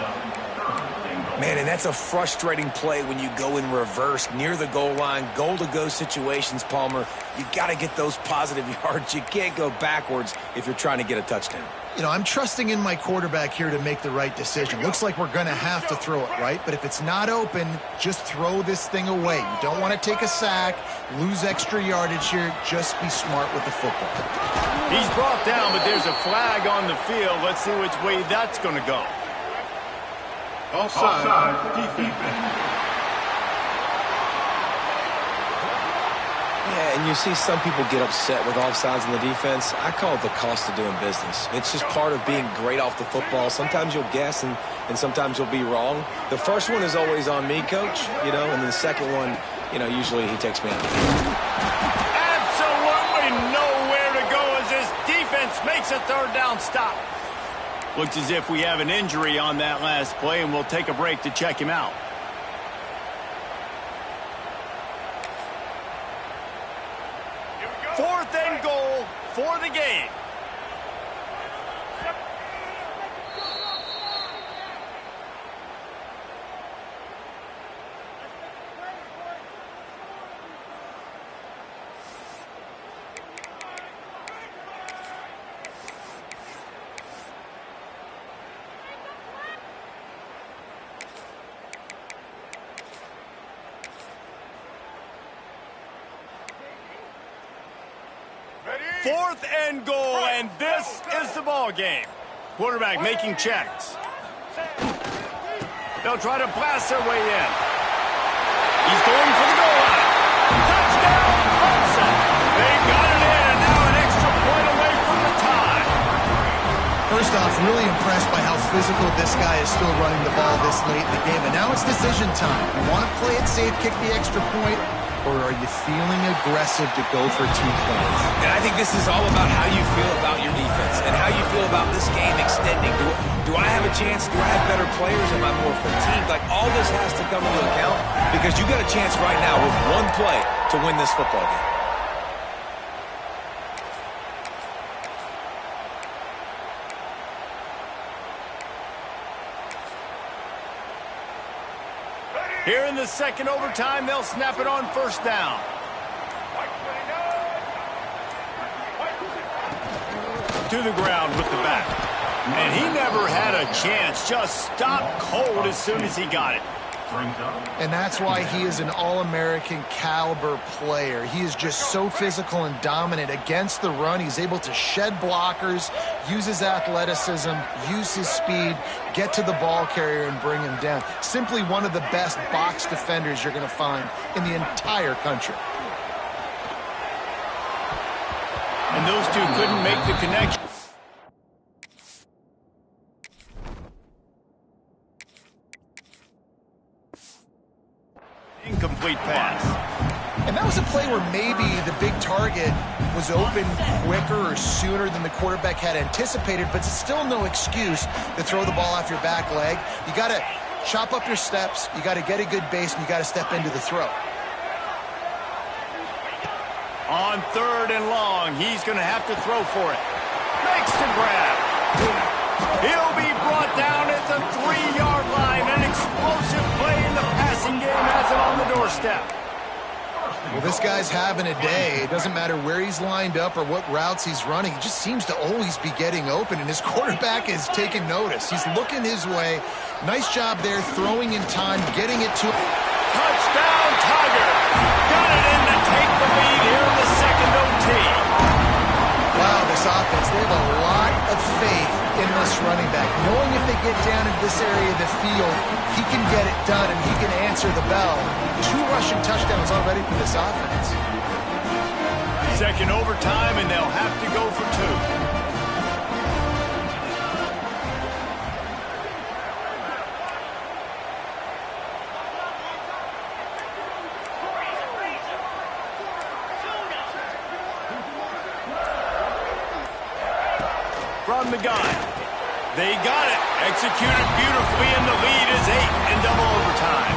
Speaker 2: Man, and that's a frustrating play when you go in reverse near the goal line, goal-to-go situations, Palmer. You got to get those positive yards. You can't go backwards if you're trying to get a touchdown.
Speaker 3: You know, I'm trusting in my quarterback here to make the right decision. Looks like we're going to have to throw it, right? But if it's not open, just throw this thing away. You don't want to take a sack, lose extra yardage here. Just be smart with the football.
Speaker 1: He's brought down, but there's a flag on the field. Let's see which way that's going to go.
Speaker 5: Offside, defense.
Speaker 2: Yeah, and you see some people get upset with offsides in the defense. I call it the cost of doing business. It's just part of being great off the football. Sometimes you'll guess and sometimes you'll be wrong. The first one is always on me, Coach, you know, and the second one, you know, usually he takes me out.
Speaker 1: Absolutely nowhere to go as this defense makes a third down stop. Looks as if we have an injury on that last play, and we'll take a break to check him out. Fourth and goal for the game. 4th and goal, and this is the ball game. Quarterback making checks. They'll try to blast their way in. He's going for the goal line. Touchdown, Clemson. They got it in, and now an extra point away from the tie.
Speaker 3: First off, really impressed by how physical this guy is still running the ball this late in the game. And now it's decision time. You want to play it safe, kick the extra point, or are you feeling aggressive to go for 2 points?
Speaker 2: And I think this is all about how you feel about your defense and how you feel about this game extending. Do I have a chance? Do I have better players? Am I more fatigued? Like, all this has to come into account because you got a chance right now with one play to win this football game.
Speaker 1: Here in the second overtime, they'll snap it on first down. To the ground with the back. And he never had a chance. Just stopped cold as soon as he got it.
Speaker 3: And that's why he is an All-American caliber player. He is just so physical and dominant against the run. He's able to shed blockers, use his athleticism, use his speed, get to the ball carrier and bring him down. Simply one of the best box defenders you're going to find in the entire country.
Speaker 1: And those two couldn't make the connection. Incomplete pass.
Speaker 3: And that was a play where maybe the big target was open quicker or sooner than the quarterback had anticipated, but it's still no excuse to throw the ball off your back leg. You got to chop up your steps, you got to get a good base, and you got to step into the throw.
Speaker 1: On 3rd and long, he's going to have to throw for it. Makes the grab. He'll be brought down at the 3-yard line. An explosive play in the passing game has him on the doorstep.
Speaker 3: Well, this guy's having a day. It doesn't matter where he's lined up or what routes he's running. He just seems to always be getting open, and his quarterback is taking notice. He's looking his way. Nice job there, throwing in time, getting it to him.
Speaker 1: Touchdown, Tiger. Got it in to take the lead here in the second OT.
Speaker 3: Wow, this offense, they have a lot of faith in this running back. Knowing if they get down in this area of the field, he can get it done and he can answer the bell. 2 rushing touchdowns already for this offense.
Speaker 1: Second overtime, and they'll have to go for 2. From the gun. They got it. Executed beautifully, and the lead is 8 in double overtime.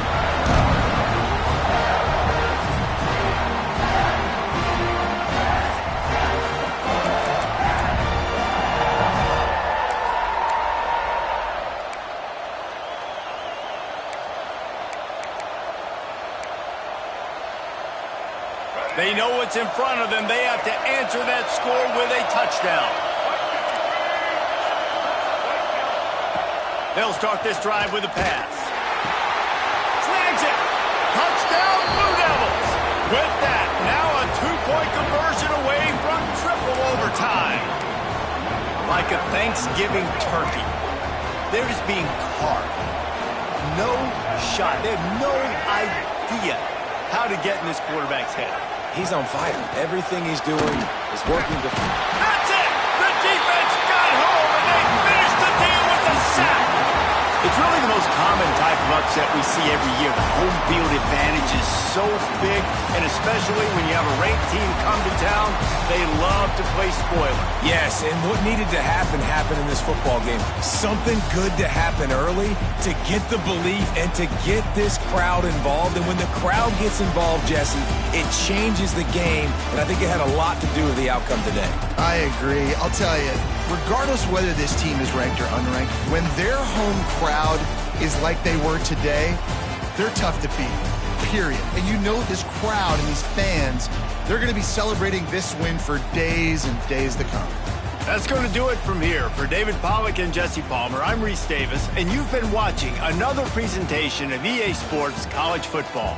Speaker 1: They know what's in front of them. They have to answer that score with a touchdown. They'll start this drive with a pass. Snags it. Touchdown, Blue Devils. With that, now a 2-point conversion away from triple overtime. Like a Thanksgiving turkey. They're just being carved. No shot. They have no idea how to get in this quarterback's head.
Speaker 2: He's on fire. Everything he's doing is working to...
Speaker 1: That's it! The defense got home, and they finished the deal with the sack. It's really the most common type of upset we see every year. The home field advantage is so big, and especially when you have a ranked team come to town, they love to play spoiler.
Speaker 2: Yes, and what needed to happen happened in this football game. Something good to happen early to get the belief and to get this crowd involved. And when the crowd gets involved, Jesse, it changes the game, and I think it had a lot to do with the outcome today.
Speaker 3: I agree. I'll tell you, regardless whether this team is ranked or unranked, when their home crowd is like they were today, they're tough to beat, period. And you know this crowd and these fans, they're going to be celebrating this win for days and days to come.
Speaker 1: That's going to do it from here. For David Pollack and Jesse Palmer, I'm Reese Davis, and you've been watching another presentation of EA Sports College Football.